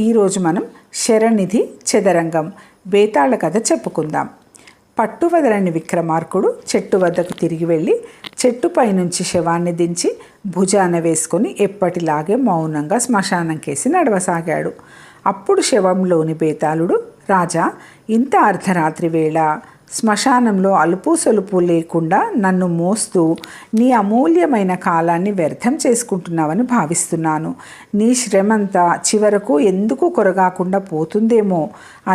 ఈరోజు మనం శరనిధి చదరంగం బేతాళ కథ చెప్పుకుందాం. పట్టు వదలని విక్రమార్కుడు చెట్టు వద్దకు తిరిగి వెళ్ళి చెట్టుపై నుంచి శవాన్ని దించి భుజాన వేసుకొని ఎప్పటిలాగే మౌనంగా శ్మశానం కేసి నడవసాగాడు. అప్పుడు శవంలోని బేతాళుడు, రాజా, ఇంత అర్ధరాత్రి వేళ శ్మశానంలో అలుపు సొలుపు లేకుండా నన్ను మోస్తూ నీ అమూల్యమైన కాలాన్ని వ్యర్థం చేసుకుంటున్నావని భావిస్తున్నాను. నీ శ్రమంతా చివరకు ఎందుకు కొరగాకుండా పోతుందేమో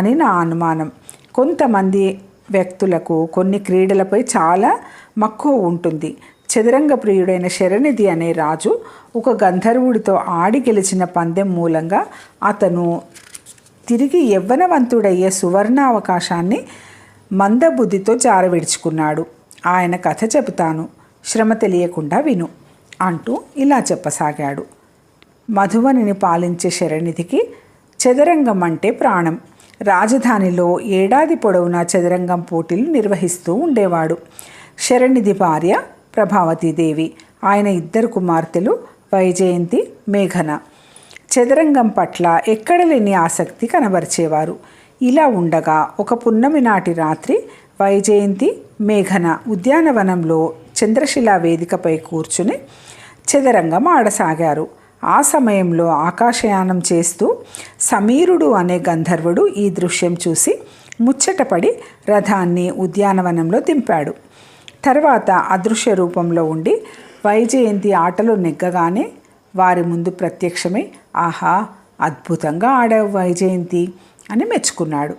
అని నా అనుమానం. కొంతమంది వ్యక్తులకు కొన్ని క్రీడలపై చాలా మక్కువ ఉంటుంది. చదరంగ ప్రియుడైన శరనిధి అనే రాజు ఒక గంధర్వుడితో ఆడి గెలిచిన పందెం మూలంగా అతను తిరిగి యవ్వనవంతుడయ్యే సువర్ణావకాశాన్ని మందబుద్ధితో జారవిడుచుకున్నాడు. ఆయన కథ చెబుతాను, శ్రమ తెలియకుండా విను అంటూ ఇలా చెప్పసాగాడు. మధువనిని పాలించే శరనిధికి చదరంగం అంటే ప్రాణం. రాజధానిలో ఏడాది పొడవునా చదరంగం పోటీలు నిర్వహిస్తూ ఉండేవాడు. శరనిధి భార్య ప్రభావతీదేవి, ఆయన ఇద్దరు కుమార్తెలు వైజయంతి, మేఘన. చదరంగం పట్ల ఎక్కడ లేని ఆసక్తి కనబరిచేవారు. ఇలా ఉండగా ఒక పున్నమి నాటి రాత్రి వైజయంతి, మేఘన ఉద్యానవనంలో చంద్రశిలా వేదికపై కూర్చుని చదరంగం ఆడసాగారు. ఆ సమయంలో ఆకాశయానం చేస్తూ సమీరుడు అనే గంధర్వుడు ఈ దృశ్యం చూసి ముచ్చటపడి రథాన్ని ఉద్యానవనంలో దింపాడు. తర్వాత అదృశ్య రూపంలో ఉండి వైజయంతి ఆటలో నెగ్గగానే వారి ముందు ప్రత్యక్షమై, ఆహా, అద్భుతంగా ఆడావు వైజయంతి అని మెచ్చుకున్నాడు.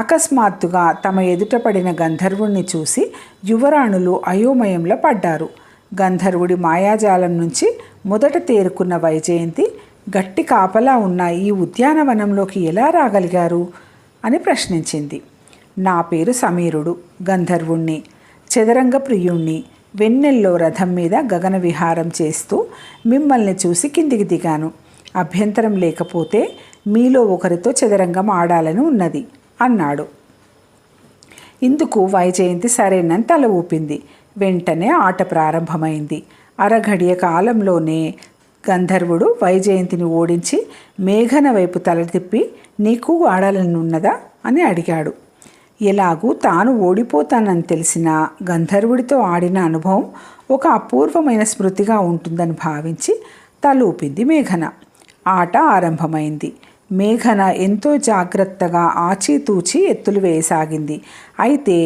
అకస్మాత్తుగా తమ ఎదుట పడిన గంధర్వుణ్ణి చూసి యువరాణులు అయోమయంలో పడ్డారు. గంధర్వుడి మాయాజాలం నుంచి మొదట తేరుకున్న వైజయంతి, గట్టి కాపలా ఉన్న ఈ ఉద్యానవనంలోకి ఎలా రాగలిగారు అని ప్రశ్నించింది. నా పేరు సమీరుడు, గంధర్వుణ్ణి, చదరంగ ప్రియుణ్ణి. వెన్నెల్లో రథం మీద గగన విహారం చేస్తూ మిమ్మల్ని చూసి కిందికి దిగాను. అభ్యంతరం లేకపోతే మీలో ఒకరితో చదరంగం ఆడాలని ఉన్నది అన్నాడు. ఇందుకు వైజయంతి సరేనని తల ఊపింది. వెంటనే ఆట ప్రారంభమైంది. అరఘడియ కాలంలోనే గంధర్వుడు వైజయంతిని ఓడించి మేఘన వైపు తల తిప్పి, నీకు ఆడాలని ఉన్నదా అని అడిగాడు. ఎలాగూ తాను ఓడిపోతానని తెలిసిన గంధర్వుడితో ఆడిన అనుభవం ఒక అపూర్వమైన స్మృతిగా ఉంటుందని భావించి తలూపింది మేఘన. ఆట ఆరంభమైంది. మేఘన ఎంతో జాగ్రత్తగా ఆచితూచి ఎత్తులు వేయసాగింది. అయితే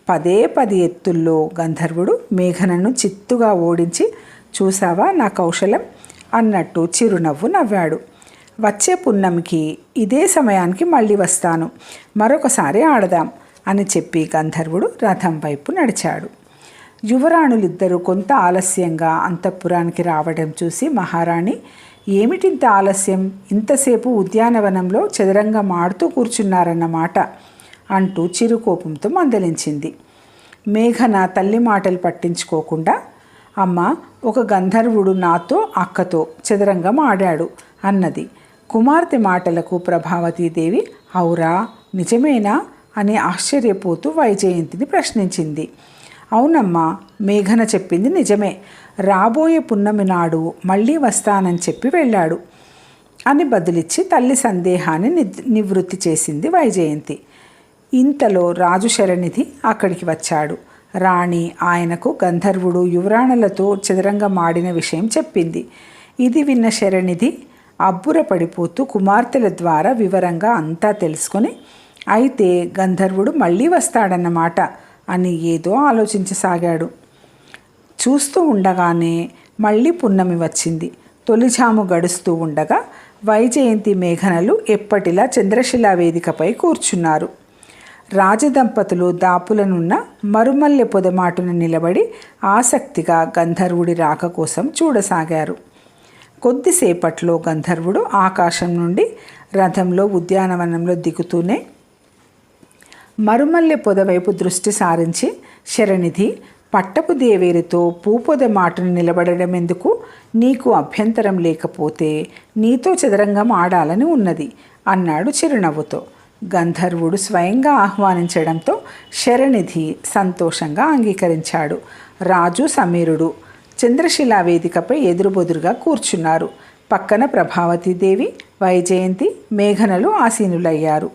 10 ఎత్తుల్లో గంధర్వుడు మేఘనను చిత్తుగా ఓడించి, చూసావా నా కౌశలం అన్నట్టు చిరునవ్వు నవ్వాడు. వచ్చే పున్నమికి ఇదే సమయానికి మళ్ళీ వస్తాను, మరొకసారి ఆడదాం అని చెప్పి గంధర్వుడు రథం వైపు నడిచాడు. యువరాణులిద్దరూ కొంత ఆలస్యంగా అంతఃపురానికి రావడం చూసి మహారాణి, ఏమిటింత ఆలస్యం, ఇంతసేపు ఉద్యానవనంలో చదరంగం ఆడుతూ కూర్చున్నారన్నమాట అంటూ చిరుకోపంతో మందలించింది. మేఘన తల్లి మాటలు పట్టించుకోకుండా, అమ్మ, ఒక గంధర్వుడు నాతో అక్కతో చదరంగం ఆడాడు అన్నది. కుమార్తె మాటలకు ప్రభావతీదేవి, అవురా, నిజమేనా అని ఆశ్చర్యపోతూ వైజయంతిని ప్రశ్నించింది. అవునమ్మా, మేఘన చెప్పింది నిజమే. రాబోయే పున్నమి నాడు మళ్ళీ వస్తానని చెప్పి వెళ్ళాడు అని బదులిచ్చి తల్లి సందేహాన్ని నివృత్తి చేసింది వైజయంతి. ఇంతలో రాజు శరనిధి అక్కడికి వచ్చాడు. రాణి ఆయనకు గంధర్వుడు యువరాణులతో చదరంగం ఆడిన విషయం చెప్పింది. ఇది విన్న శరనిధి అబ్బురపడిపోతూ కుమార్తెల ద్వారా వివరంగా అంతా తెలుసుకొని, అయితే గంధర్వుడు మళ్ళీ వస్తాడన్నమాట అని ఏదో ఆలోచించసాగాడు. చూస్తూ ఉండగానే మళ్ళీ పున్నమి వచ్చింది. తొలిజాము గడుస్తూ ఉండగా వైజయంతి, మేఘనలు ఎప్పటిలా చంద్రశిలా వేదికపై కూర్చున్నారు. రాజదంపతులు దాపులనున్న మరుమల్లె పొదమాటున నిలబడి ఆసక్తిగా గంధర్వుడి రాక కోసం చూడసాగారు. కొద్దిసేపట్లో గంధర్వుడు ఆకాశం నుండి రథంలో ఉద్యానవనంలో దిగుతూనే మరుమల్లె పొద వైపు దృష్టి సారించి, శరనిధి, పట్టపు దేవేరితో పూపొద మాటను నిలబడడం ఎందుకు? నీకు అభ్యంతరం లేకపోతే నీతో చదరంగం ఆడాలని ఉన్నది అన్నాడు చిరునవ్వుతో. గంధర్వుడు స్వయంగా ఆహ్వానించడంతో శరనిధి సంతోషంగా అంగీకరించాడు. రాజు, సమీరుడు చంద్రశిలా వేదికపై ఎదురుబొదురుగా కూర్చున్నారు. పక్కన ప్రభావతీదేవి, వైజయంతి, మేఘనలు ఆసీనులయ్యారు.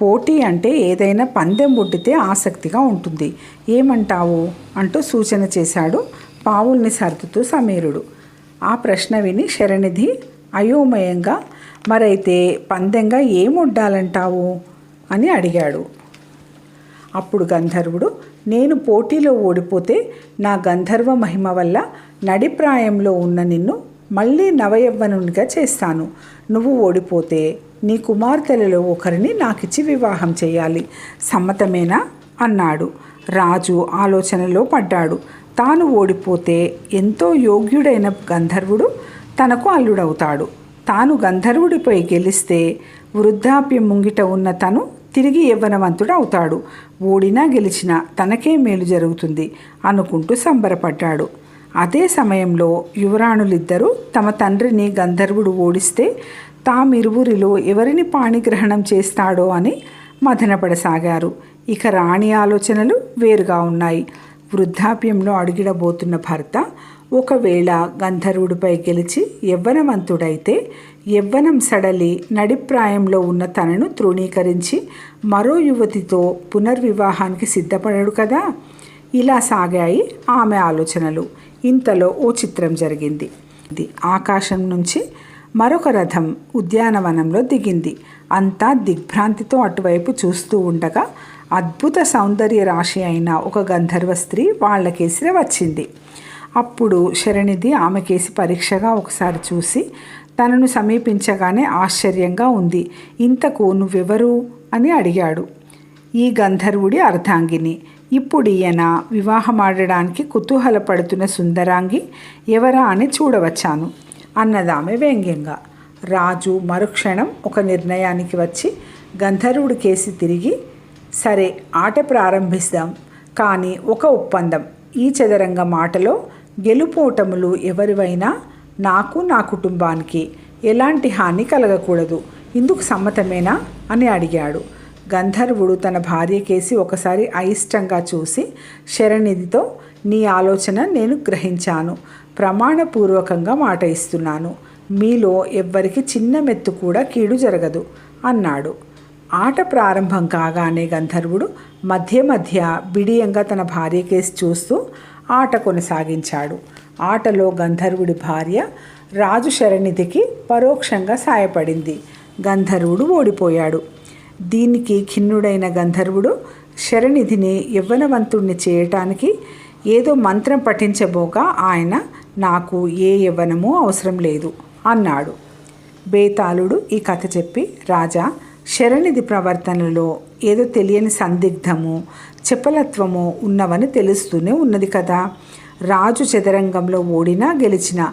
పోటీ అంటే ఏదైనా పందెం ఒడ్డితే ఆసక్తిగా ఉంటుంది. ఏమంటావు అంటూ సూచన చేశాడు పావుల్ని సర్దుతూ సమీరుడు. ఆ ప్రశ్న విని శరణిధి అయోమయంగా, మరైతే పందెంగా ఏమొడ్డాలంటావు అని అడిగాడు. అప్పుడు గంధర్వుడు, నేను పోటీలో ఓడిపోతే నా గంధర్వ మహిమ వల్ల నడిప్రాయంలో ఉన్న నిన్ను మళ్ళీ నవయవ్వనునిగా చేస్తాను. నువ్వు ఓడిపోతే నీ కుమార్తెలలో ఒకరిని నాకిచ్చి వివాహం చేయాలి. సమ్మతమేనా అన్నాడు. రాజు ఆలోచనలో పడ్డాడు. తాను ఓడిపోతే ఎంతో యోగ్యుడైన గంధర్వుడు తనకు అల్లుడవుతాడు. తాను గంధర్వుడిపై గెలిస్తే వృద్ధాప్యం ముంగిట ఉన్న తను తిరిగి యవ్వనవంతుడు అవుతాడు. ఓడినా గెలిచినా తనకే మేలు జరుగుతుంది అనుకుంటూ సంబరపడ్డాడు. అదే సమయంలో యువరాణులిద్దరూ తమ తండ్రిని గంధర్వుడు ఓడిస్తే తామిరువురిలో ఎవరిని పాణిగ్రహణం చేస్తాడో అని మదనపడసాగారు. ఇక రాణి ఆలోచనలు వేరుగా ఉన్నాయి. వృద్ధాప్యంలో అడుగిడబోతున్న భర్త ఒకవేళ గంధర్వుడిపై గెలిచి యవ్వనవంతుడైతే యవ్వనం సడలి నడిప్రాయంలో ఉన్న తనను తృణీకరించి మరో యువతితో పునర్వివాహానికి సిద్ధపడడు కదా. ఇలా సాగాయి ఆమె ఆలోచనలు. ఇంతలో ఓ చిత్రం జరిగింది. ఆకాశం నుంచి మరొక రథం ఉద్యానవనంలో దిగింది. అంతా దిగ్భ్రాంతితో అటువైపు చూస్తూ ఉండగా అద్భుత సౌందర్య రాశి అయిన ఒక గంధర్వ స్త్రీ వాళ్ళకేసి వచ్చింది. అప్పుడు శరణిధి ఆమెకేసి పరీక్షగా ఒకసారి చూసి తనను సమీపించగానే ఆశ్చర్యంగా ఉంది. ఇంతకు నువ్వెవరు అని అడిగాడు. ఈ గంధర్వుడి అర్ధాంగిని. ఇప్పుడు ఈయన వివాహమాడడానికి కుతూహలపడుతున్న సుందరాంగి ఎవరా అని చూడవచ్చాను అన్నదామె వ్యంగ్యంగా. రాజు మరుక్షణం ఒక నిర్ణయానికి వచ్చి గంధర్వుడి కేసి తిరిగి, సరే ఆట ప్రారంభిస్తాం, కానీ ఒక ఒప్పందం. ఈ చదరంగ మాటలో గెలుపోటములు ఎవరివైనా నాకు నా కుటుంబానికి ఎలాంటి హాని కలగకూడదు. ఇందుకు సమ్మతమేనా అని అడిగాడు. గంధర్వుడు తన భార్య కేసి ఒకసారి అయిష్టంగా చూసి శరణిధితో, నీ ఆలోచన నేను గ్రహించాను. ప్రమాణపూర్వకంగా మాట ఇస్తున్నాను. మీలో ఎవ్వరికి చిన్న మెత్తు కూడా కీడు జరగదు అన్నాడు. ఆట ప్రారంభం కాగానే గంధర్వుడు మధ్య మధ్య బిడియంగా తన భార్య కేసి చూస్తూ ఆట కొనసాగించాడు. ఆటలో గంధర్వుడి భార్య రాజు శరణిధికి పరోక్షంగా సాయపడింది. గంధర్వుడు ఓడిపోయాడు. దీనికి ఖిన్నుడైన గంధర్వుడు శరణిధిని యవ్వనవంతుణ్ణి చేయటానికి ఏదో మంత్రం పఠించబోగా ఆయన, నాకు ఏ యవ్వనమూ అవసరం లేదు అన్నాడు. బేతాళుడు ఈ కథ చెప్పి, రాజా, శరణిధి ప్రవర్తనలో ఏదో తెలియని సందిగ్ధము, చపలత్వము ఉన్నవని తెలుస్తూనే ఉన్నది కదా. రాజు చదరంగంలో ఓడినా గెలిచినా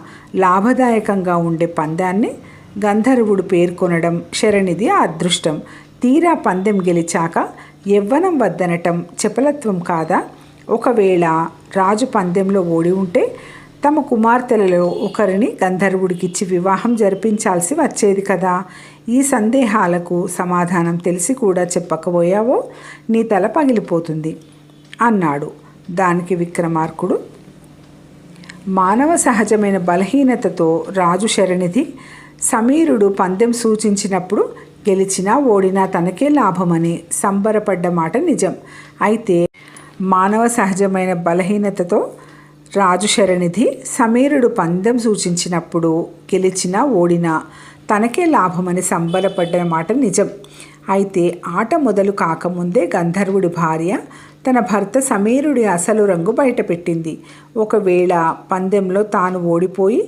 లాభదాయకంగా ఉండే పందాన్ని గంధర్వుడు పేర్కొనడం శరణిధి అదృష్టం. తీరా పందెం గెలిచాక యవ్వనం వద్దనటం చపలత్వం కాదా? ఒకవేళ రాజు పందెంలో ఓడి ఉంటే తమ కుమార్తెలలో ఒకరిని గంధర్వుడికిచ్చి వివాహం జరిపించాల్సి వచ్చేది కదా. ఈ సందేహాలకు సమాధానం తెలిసి కూడా చెప్పకపోయావో నీ తల పగిలిపోతుంది అన్నాడు. దానికి విక్రమార్కుడు, మానవ సహజమైన బలహీనతతో రాజు శరణిధి సమీరుడు పందెం సూచించినప్పుడు గెలిచినా ఓడినా తనకే లాభమని సంబరపడ్డ మాట నిజం. అయితే మానవ సహజమైన బలహీనతతో రాజు శరణిధి సమీరుడు పందెం సూచించినప్పుడు గెలిచినా ఓడినా తనకే లాభమని సంబరపడ్డ మాట నిజం. అయితే ఆట మొదలు కాకముందే గంధర్వుడి భార్య తన భర్త సమీరుడి అసలు రంగు బయటపెట్టింది. ఒకవేళ పందెంలో తాను ఓడిపోయి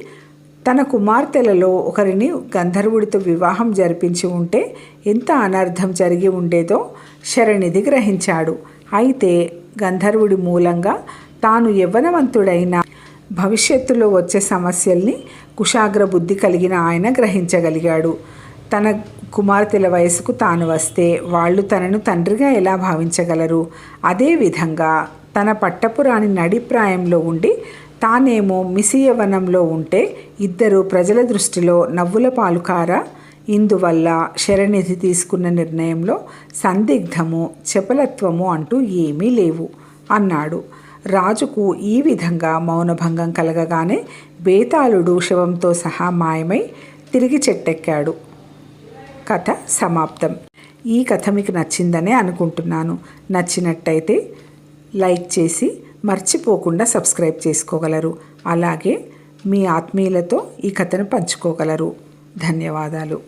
తన కుమార్తెలలో ఒకరిని గంధర్వుడితో వివాహం జరిపించి ఉంటే ఎంత అనర్థం జరిగి ఉండేదో శరణిధి గ్రహించాడు. అయితే గంధర్వుడి మూలంగా తాను యవ్వనవంతుడైన భవిష్యత్తులో వచ్చే సమస్యల్ని కుశాగ్ర బుద్ధి కలిగిన ఆయన గ్రహించగలిగాడు. తన కుమార్తెల వయసుకు తాను వస్తే వాళ్ళు తనను తండ్రిగా ఎలా భావించగలరు? అదేవిధంగా తన పట్టపురాణి నడిప్రాయంలో ఉండి తానేమో మిసియవనంలో ఉంటే ఇద్దరు ప్రజల దృష్టిలో నవ్వుల పాలుకారా? ఇందువల్ల శరణిధి తీసుకున్న నిర్ణయంలో సందిగ్ధము, చపలత్వము అంటూ ఏమీ లేవు అన్నాడు. రాజుకు ఈ విధంగా మౌనభంగం కలగగానే బేతాళుడు శవంతో సహా మాయమై తిరిగి చెట్టెక్కాడు. కథ సమాప్తం. ఈ కథ మీకు నచ్చిందనే అనుకుంటున్నాను. నచ్చినట్టయితే లైక్ చేసి మర్చిపోకుండా సబ్స్క్రైబ్ చేసుకోగలరు. అలాగే మీ ఆత్మీయులతో ఈ కథను పంచుకోగలరు. ధన్యవాదాలు.